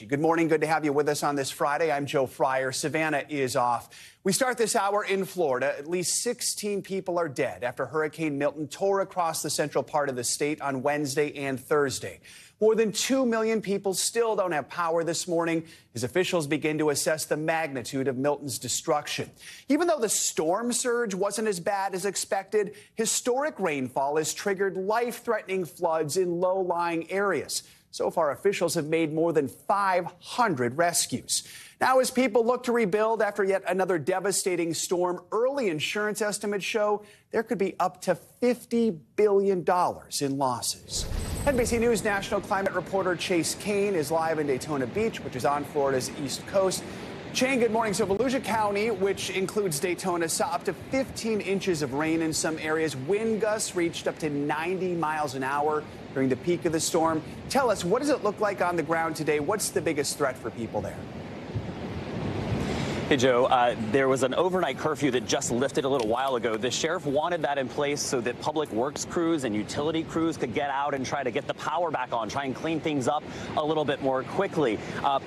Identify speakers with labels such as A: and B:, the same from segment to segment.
A: Good morning. Good to have you with us on this Friday. I'm Joe Fryer. Savannah is off. We start this hour in Florida. At least 16 people are dead after Hurricane Milton tore across the central part of the state on Wednesday and Thursday. More than 2 million people still don't have power this morning as officials begin to assess the magnitude of Milton's destruction. Even though the storm surge wasn't as bad as expected, historic rainfall has triggered life-threatening floods in low-lying areas. So far, officials have made more than 500 rescues. Now, as people look to rebuild after yet another devastating storm, early insurance estimates show there could be up to $50 billion in losses. NBC News national climate reporter Chase Kane is live in Daytona Beach, which is on Florida's east coast. Shane, good morning. So Volusia County, which includes Daytona, saw up to 15 inches of rain in some areas. Wind gusts reached up to 90 miles an hour during the peak of the storm. Tell us, what does it look like on the ground today? What's the biggest threat for people there?
B: Hey, Joe, there was an overnight curfew that just lifted a little while ago. The sheriff wanted that in place so that public works crews and utility crews could get out and try to get the power back on, try and clean things up a little bit more quickly.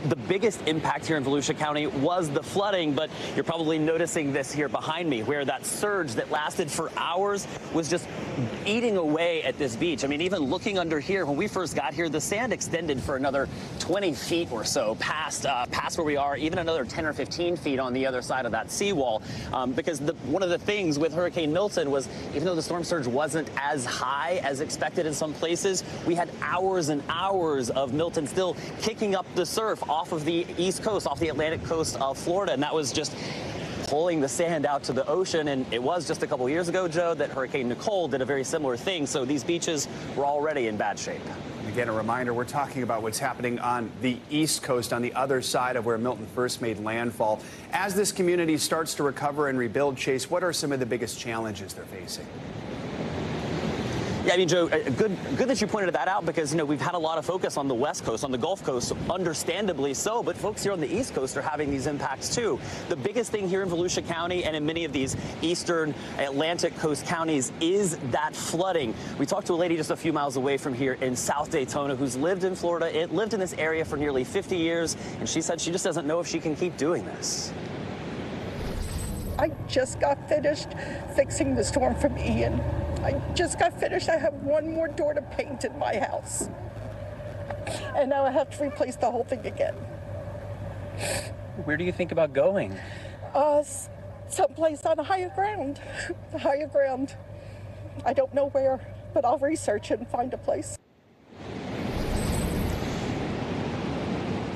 B: The biggest impact here in Volusia County was the flooding, but you're probably noticing this here behind me, where that surge that lasted for hours was just eating away at this beach. I mean, even looking under here, when we first got here, the sand extended for another 20 feet or so past where we are, even another 10 or 15 feet on the other side of that seawall, because one of the things with Hurricane Milton was, even though the storm surge wasn't as high as expected in some places, we had hours and hours of Milton still kicking up the surf off of the east coast, off the Atlantic coast of Florida, and that was just pulling the sand out to the ocean. And it was just a couple years ago, Joe, that Hurricane Nicole did a very similar thing. So these beaches were already in bad shape.
A: Again, a reminder, we're talking about what's happening on the East Coast, on the other side of where Milton first made landfall. As this community starts to recover and rebuild, Chase, what are some of the biggest challenges they're facing?
B: Yeah, I mean, Joe, good that you pointed that out, because, you know, we've had a lot of focus on the West Coast, on the Gulf Coast, understandably so, but folks here on the East Coast are having these impacts too. The biggest thing here in Volusia County and in many of these eastern Atlantic coast counties is that flooding. We talked to a lady just a few miles away from here in South Daytona who's lived in Florida, lived in this area for nearly 50 years, and she said she just doesn't know if she can keep doing this.
C: I just got finished fixing the storm from Ian. I just got finished. I have one more door to paint in my house. And now I have to replace the whole thing again.
D: Where do you think about going?
C: Someplace on higher ground. Higher ground. I don't know where, but I'll research and find a place.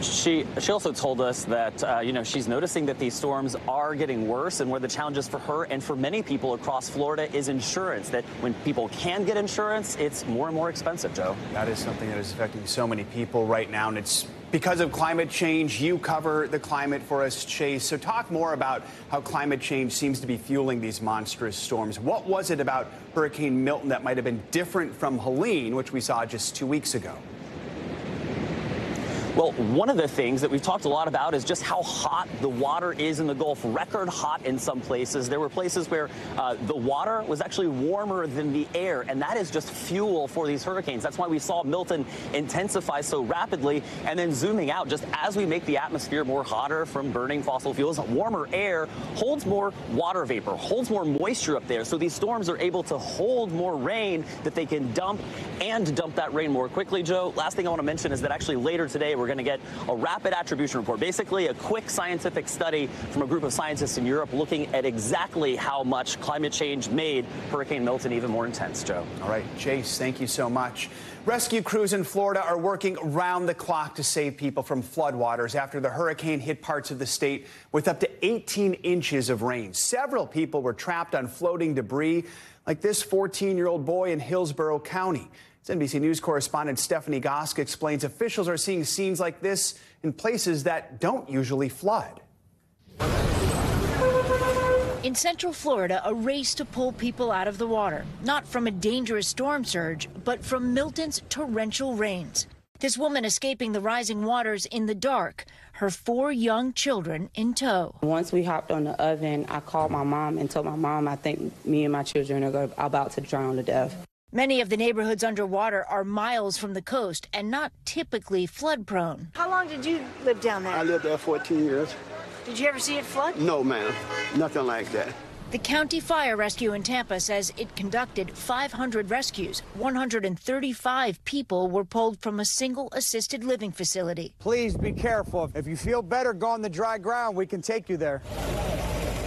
B: She also told us that, you know, she's noticing that these storms are getting worse, and one of the challenges for her and for many people across Florida is insurance, that when people can get insurance, it's more and more expensive, Joe.
A: That is something that is affecting so many people right now, and it's because of climate change. You cover the climate for us, Chase. So talk more about how climate change seems to be fueling these monstrous storms. What was it about Hurricane Milton that might have been different from Helene, which we saw just 2 weeks ago?
B: Well, one of the things that we've talked a lot about is just how hot the water is in the Gulf. Record hot in some places. There were places where the water was actually warmer than the air, and that is just fuel for these hurricanes. That's why we saw Milton intensify so rapidly. And then zooming out, just as we make the atmosphere more hotter from burning fossil fuels, warmer air holds more water vapor, holds more moisture up there. So these storms are able to hold more rain that they can dump, and dump that rain more quickly, Joe. Last thing I want to mention is that actually later today, we're going to get a rapid attribution report, basically a quick scientific study from a group of scientists in Europe looking at exactly how much climate change made Hurricane Milton even more intense, Joe.
A: All right, Chase, thank you so much. Rescue crews in Florida are working round the clock to save people from floodwaters after the hurricane hit parts of the state with up to 18 inches of rain. Several people were trapped on floating debris, like this 14-year-old boy in Hillsborough County. NBC News correspondent Stephanie Gosk explains officials are seeing scenes like this in places that don't usually flood.
E: In central Florida, a race to pull people out of the water, not from a dangerous storm surge, but from Milton's torrential rains. This woman escaping the rising waters in the dark, her 4 young children in tow.
F: Once we hopped on the oven, I called my mom and told my mom, I think me and my children are about to drown to death.
E: Many of the neighborhoods underwater are miles from the coast and not typically flood prone.
F: How long did you live down there?
G: I lived there 14 years.
F: Did you ever see it flood?
G: No, ma'am. Nothing like that.
E: The County Fire Rescue in Tampa says it conducted 500 rescues. 135 people were pulled from a single assisted living facility.
H: Please be careful. If you feel better, go on the dry ground. We can take you there.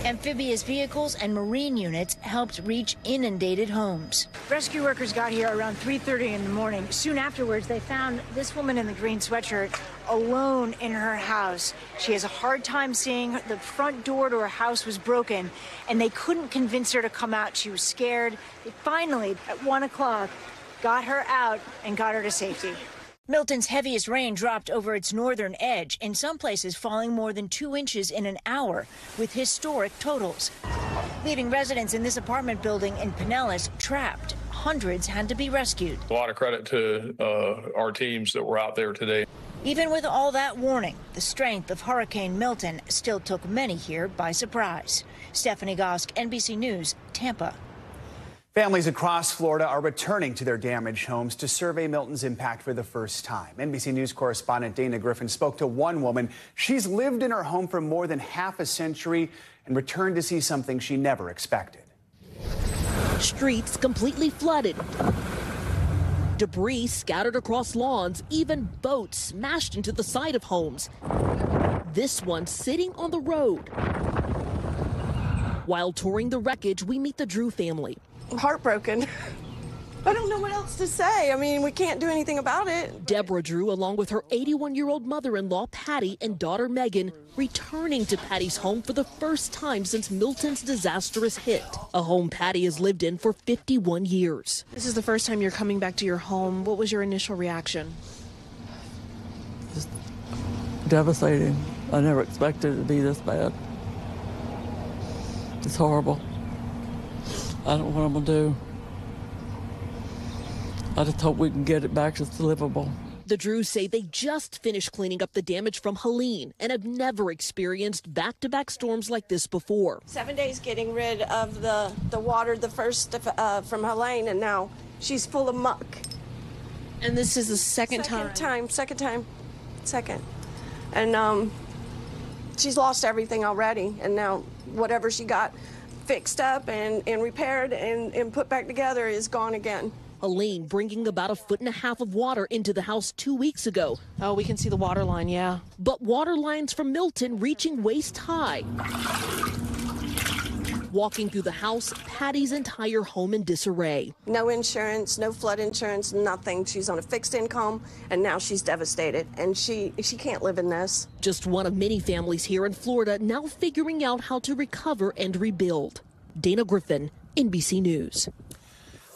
E: Amphibious vehicles and marine units helped reach inundated homes.
F: Rescue workers got here around 3:30 in the morning. Soon afterwards, they found this woman in the green sweatshirt alone in her house. She has a hard time seeing. The front door to her house was broken, and they couldn't convince her to come out. She was scared. They finally, at 1 o'clock, got her out and got her to safety.
E: Milton's heaviest rain dropped over its northern edge, in some places falling more than 2 inches in an hour, with historic totals, leaving residents in this apartment building in Pinellas trapped. Hundreds had to be rescued.
I: A lot of credit to our teams that were out there today.
E: Even with all that warning, the strength of Hurricane Milton still took many here by surprise. Stephanie Gosk, NBC News, Tampa.
A: Families across Florida are returning to their damaged homes to survey Milton's impact for the first time. NBC News correspondent Dana Griffin spoke to one woman. She's lived in her home for more than half a century and returned to see something she never expected.
J: Streets completely flooded. Debris scattered across lawns, even boats smashed into the side of homes. This one sitting on the road. While touring the wreckage, we meet the Drew family.
K: I'm heartbroken. I don't know what else to say. I mean, we can't do anything about it.
J: Deborah Drew, along with her 81-year-old mother-in-law, Patty, and daughter, Megan, returning to Patty's home for the first time since Milton's disastrous hit. A home Patty has lived in for 51 years.
L: This is the first time you're coming back to your home. What was your initial reaction?
M: Just devastating. I never expected it to be this bad. It's horrible. I don't know what I'm going to do. I just hope we can get it back just livable.
J: The Drews say they just finished cleaning up the damage from Helene and have never experienced back-to-back storms like this before.
K: 7 days getting rid of the water, the first from Helene, and now she's full of muck.
L: And this is the second time.
K: Second. And she's lost everything already, and now whatever she got fixed up and repaired and put back together is gone again.
J: Helene bringing about 1.5 feet of water into the house 2 weeks ago.
L: Oh, we can see the water line, yeah.
J: But water lines from Milton reaching waist high. Walking through the house, Patty's entire home in disarray.
K: No insurance, no flood insurance, nothing. She's on a fixed income, and now she's devastated, and she can't live in this.
J: Just one of many families here in Florida now figuring out how to recover and rebuild. Dana Griffin, NBC News.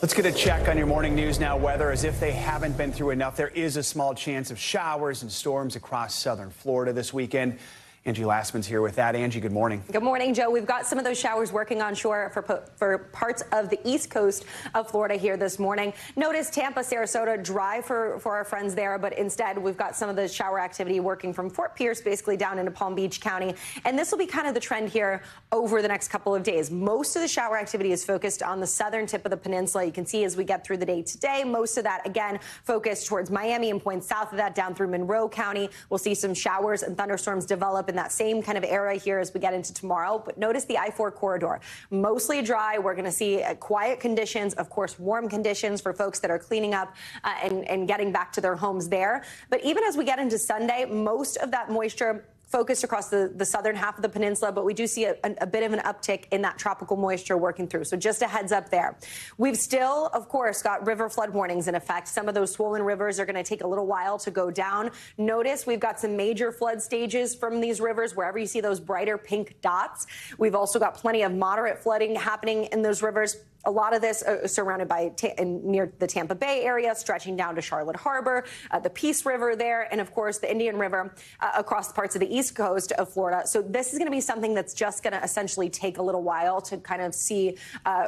A: Let's get a check on your morning news now weather. As if they haven't been through enough, there is a small chance of showers and storms across southern Florida this weekend. Angie Lastman's here with that. Angie, good morning.
N: Good morning, Joe. We've got some of those showers working on shore for parts of the east coast of Florida here this morning. Notice Tampa, Sarasota, dry for our friends there, but instead we've got some of the shower activity working from Fort Pierce basically down into Palm Beach County. And this will be kind of the trend here over the next couple of days. Most of the shower activity is focused on the southern tip of the peninsula. You can see as we get through the day today, most of that, again, focused towards Miami and points south of that down through Monroe County. We'll see some showers and thunderstorms develop in that same kind of area here as we get into tomorrow. But notice the I-4 corridor, mostly dry. We're going to see quiet conditions, of course, warm conditions for folks that are cleaning up and getting back to their homes there. But even as we get into Sunday, most of that moisture focused across the southern half of the peninsula, but we do see a bit of an uptick in that tropical moisture working through. So just a heads up there. We've still, of course, got river flood warnings in effect. Some of those swollen rivers are going to take a little while to go down. Notice we've got some major flood stages from these rivers wherever you see those brighter pink dots. We've also got plenty of moderate flooding happening in those rivers. A lot of this surrounded by near the Tampa Bay area, stretching down to Charlotte Harbor, the Peace River there, and of course the Indian River across parts of the east coast of Florida. So this is going to be something that's just going to essentially take a little while to kind of see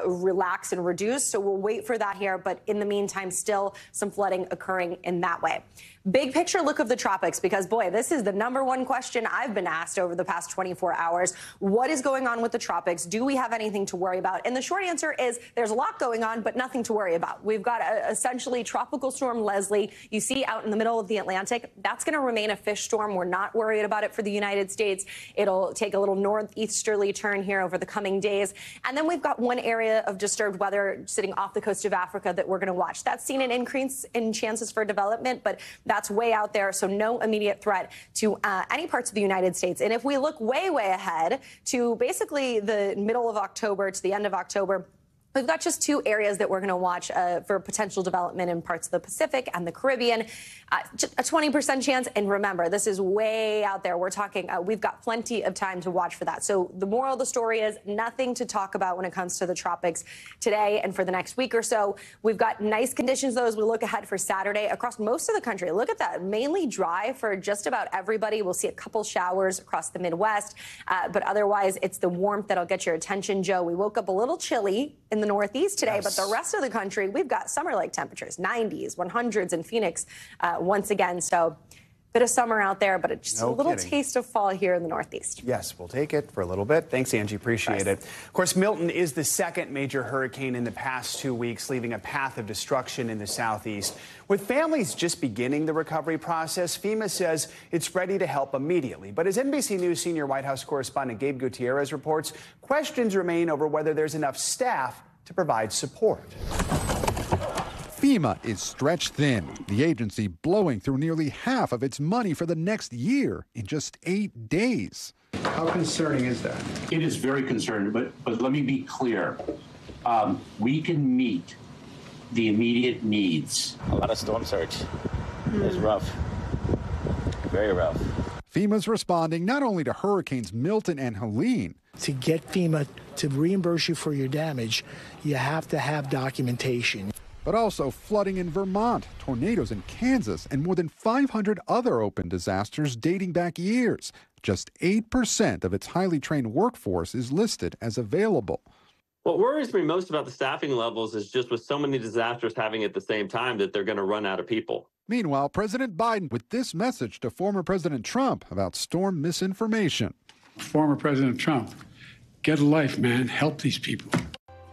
N: relax and reduce. So we'll wait for that here. But in the meantime, still some flooding occurring in that way. Big picture look of the tropics, because, boy, this is the #1 question I've been asked over the past 24 hours. What is going on with the tropics? Do we have anything to worry about? And the short answer is there's a lot going on, but nothing to worry about. We've got essentially Tropical Storm Leslie. You see out in the middle of the Atlantic. That's going to remain a fish storm. We're not worried about it for the United States. It'll take a little northeasterly turn here over the coming days. And then we've got one area of disturbed weather sitting off the coast of Africa that we're going to watch. That's seen an increase in chances for development, but that's way out there, so no immediate threat to any parts of the United States. And if we look way, way ahead to basically the middle of October to the end of October, we've got just 2 areas that we're going to watch for potential development in parts of the Pacific and the Caribbean. A 20% chance. And remember, this is way out there. We're talking, we've got plenty of time to watch for that. So the moral of the story is nothing to talk about when it comes to the tropics today and for the next week or so. We've got nice conditions, though, as we look ahead for Saturday across most of the country. Look at that. Mainly dry for just about everybody. We'll see a couple showers across the Midwest. But otherwise, it's the warmth that'll get your attention, Joe. We woke up a little chilly in the Northeast today, but the rest of the country, we've got summer-like temperatures, 90s, 100s in Phoenix once again. So bit of summer out there, but it's just a little taste of fall here in the Northeast.
A: Yes, we'll take it for a little bit. Thanks, Angie. Appreciate it. Of course, Milton is the second major hurricane in the past 2 weeks, leaving a path of destruction in the southeast. With families just beginning the recovery process, FEMA says it's ready to help immediately. But as NBC News senior White House correspondent Gabe Gutierrez reports, questions remain over whether there's enough staff to provide support.
O: FEMA is stretched thin, the agency blowing through nearly half of its money for the next year in just 8 days.
P: How concerning is that? It is very concerning, but let me be clear. We can meet the immediate needs.
B: A lot of storm surge. It's rough. Very rough.
O: FEMA's responding not only to hurricanes Milton and Helene.
Q: To get FEMA to reimburse you for your damage, you have to have documentation.
O: But also flooding in Vermont, tornadoes in Kansas, and more than 500 other open disasters dating back years. Just 8% of its highly trained workforce is listed as available.
R: What worries me most about the staffing levels is just with so many disasters happening at the same time that they're going to run out of people.
O: Meanwhile, President Biden with this message to former President Trump about storm misinformation.
S: Former President Trump, get a life, man. Help these people.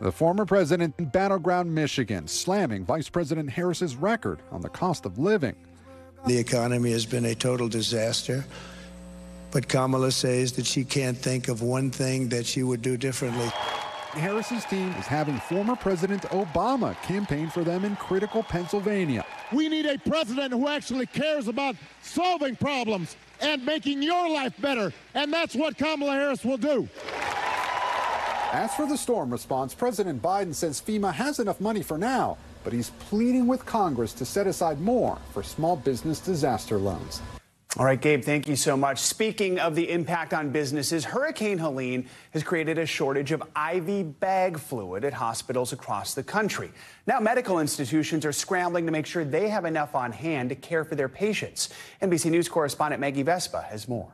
O: The former president in battleground Michigan slamming Vice President Harris's record on the cost of living.
T: The economy has been a total disaster, but Kamala says that she can't think of one thing that she would do differently.
O: Harris's team is having former President Obama campaign for them in critical Pennsylvania.
U: We need a president who actually cares about solving problems and making your life better, and that's what Kamala Harris will do.
O: As for the storm response, President Biden says FEMA has enough money for now, but he's pleading with Congress to set aside more for small business disaster loans.
A: All right, Gabe, thank you so much. Speaking of the impact on businesses, Hurricane Helene has created a shortage of IV bag fluid at hospitals across the country. Now, medical institutions are scrambling to make sure they have enough on hand to care for their patients. NBC News correspondent Maggie Vespa has more.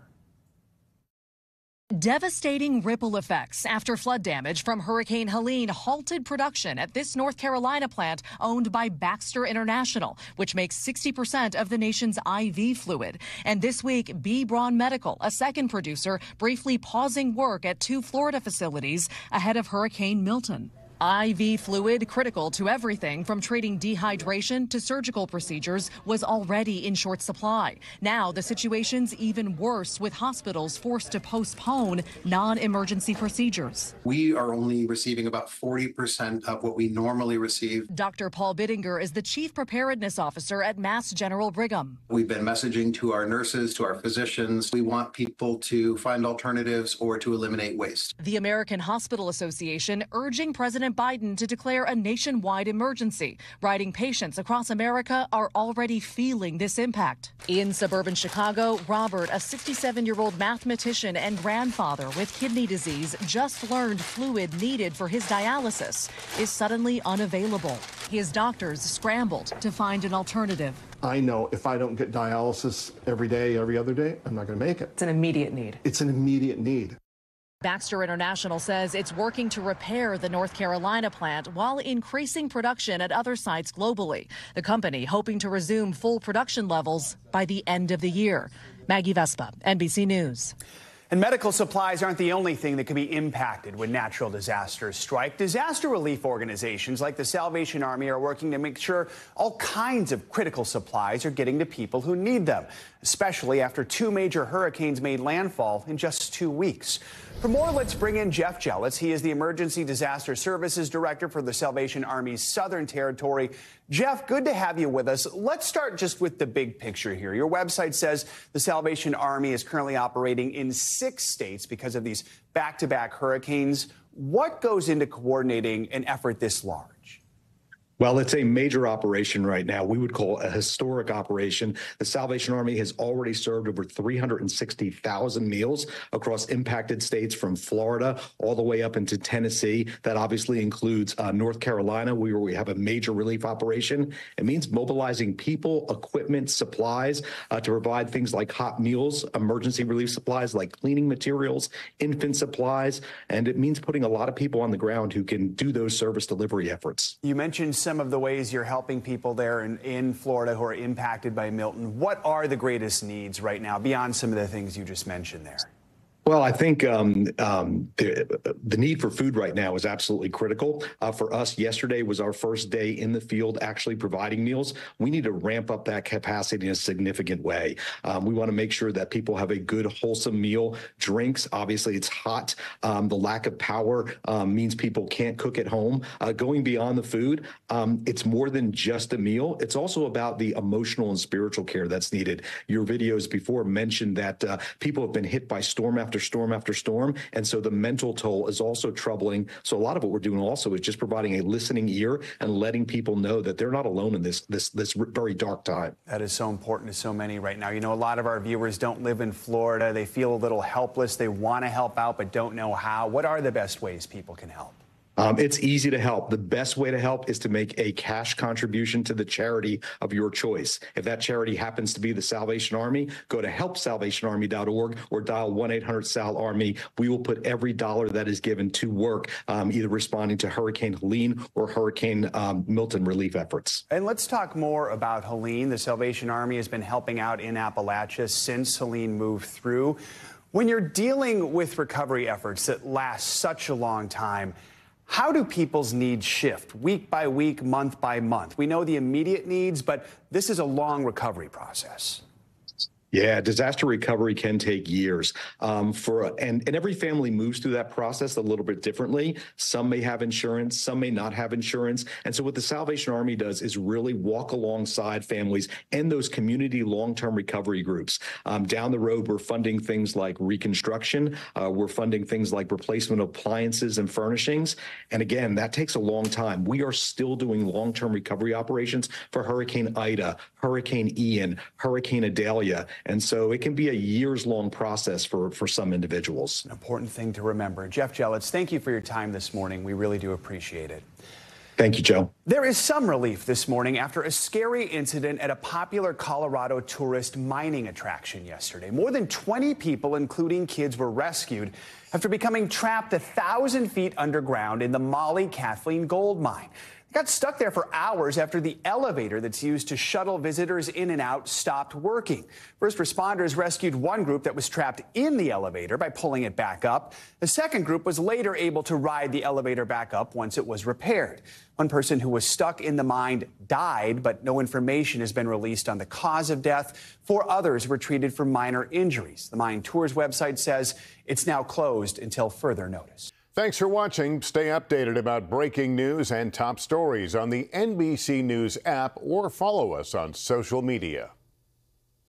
V: Devastating ripple effects after flood damage from Hurricane Helene halted production at this North Carolina plant owned by Baxter International, which makes 60% of the nation's IV fluid. And this week, B. Braun Medical, a second producer, briefly pausing work at 2 Florida facilities ahead of Hurricane Milton. IV fluid, critical to everything from treating dehydration to surgical procedures, was already in short supply. Now the situation's even worse, with hospitals forced to postpone non-emergency procedures.
W: We are only receiving about 40% of what we normally receive.
V: Dr. Paul Bittinger is the Chief Preparedness Officer at Mass General Brigham.
W: We've been messaging to our nurses, to our physicians. We want people to find alternatives or to eliminate waste.
V: The American Hospital Association urging President Biden to declare a nationwide emergency, writing patients across America are already feeling this impact. In suburban Chicago, Robert, a 67-year-old mathematician and grandfather with kidney disease, just learned fluid needed for his dialysis is suddenly unavailable. His doctors scrambled to find an alternative.
X: I know if I don't get dialysis every day, every other day, I'm not going to make it.
Y: It's an immediate need.
X: It's an immediate need.
V: Baxter International says it's working to repair the North Carolina plant while increasing production at other sites globally. The company hoping to resume full production levels by the end of the year. Maggie Vespa, NBC News.
A: And medical supplies aren't the only thing that can be impacted when natural disasters strike. Disaster relief organizations like the Salvation Army are working to make sure all kinds of critical supplies are getting to people who need them, especially after 2 major hurricanes made landfall in just 2 weeks. For more, let's bring in Jeff Jelitz. He is the Emergency Disaster Services Director for the Salvation Army's Southern Territory. Jeff, good to have you with us. Let's start just with the big picture here. Your website says the Salvation Army is currently operating in 6 states because of these back-to-back hurricanes. What goes into coordinating an effort this large?
C: Well, it's a major operation right now. We would call it a historic operation. The Salvation Army has already served over 360,000 meals across impacted states from Florida all the way up into Tennessee. That obviously includes North Carolina, where we have a major relief operation. It means mobilizing people, equipment, supplies to provide things like hot meals, emergency relief supplies like cleaning materials, infant supplies, and it means putting a lot of people on the ground who can do those service delivery efforts.
A: You mentioned some of the ways you're helping people there in Florida who are impacted by Milton. What are the greatest needs right now beyond some of the things you just mentioned there?
C: Well, I think the need for food right now is absolutely critical. For us, yesterday was our first day in the field actually providing meals. We need to ramp up that capacity in a significant way. We want to make sure that people have a good, wholesome meal. Drinks, obviously, it's hot. The lack of power means people can't cook at home. Going beyond the food, it's more than just a meal. It's also about the emotional and spiritual care that's needed. Your videos before mentioned that people have been hit by storm after storm after storm. And so the mental toll is also troubling. So a lot of what we're doing also is just providing a listening ear and letting people know that they're not alone in this very dark time.
A: That is so important to so many right now. You know, a lot of our viewers don't live in Florida. They feel a little helpless. They want to help out, but don't know how. What are the best ways people can help?
C: It's easy to help. The best way to help is to make a cash contribution to the charity of your choice. If that charity happens to be the Salvation Army, go to helpsalvationarmy.org or dial 1-800-SAL-ARMY. We will put every dollar that is given to work, either responding to Hurricane Helene or Hurricane Milton relief efforts.
A: And let's talk more about Helene. The Salvation Army has been helping out in Appalachia since Helene moved through. When you're dealing with recovery efforts that last such a long time, how do people's needs shift week by week, month by month? We know the immediate needs, but this is a long recovery process.
C: Yeah, disaster recovery can take years. And every family moves through that process a little bit differently. Some may have insurance, some may not have insurance. And so what the Salvation Army does is really walk alongside families and those community long-term recovery groups. Down the road, we're funding things like reconstruction. We're funding things like replacement of appliances and furnishings. And again, that takes a long time. We are still doing long-term recovery operations for Hurricane Ida, Hurricane Ian, Hurricane Idalia. And so it can be a years-long process for some individuals.
A: An important thing to remember. Jeff Jelitz, thank you for your time this morning. We really do appreciate it.
C: Thank you, Joe.
A: There is some relief this morning after a scary incident at a popular Colorado tourist mining attraction yesterday. More than 20 people, including kids, were rescued after becoming trapped 1,000 feet underground in the Molly Kathleen gold mine. They got stuck there for hours after the elevator that's used to shuttle visitors in and out stopped working. First responders rescued one group that was trapped in the elevator by pulling it back up. The second group was later able to ride the elevator back up once it was repaired. One person who was stuck in the mine died, but no information has been released on the cause of death. 4 others were treated for minor injuries. The Mine Tours website says it's now closed until further notice.
D: Thanks for watching. Stay updated about breaking news and top stories on the NBC News app or follow us on social media.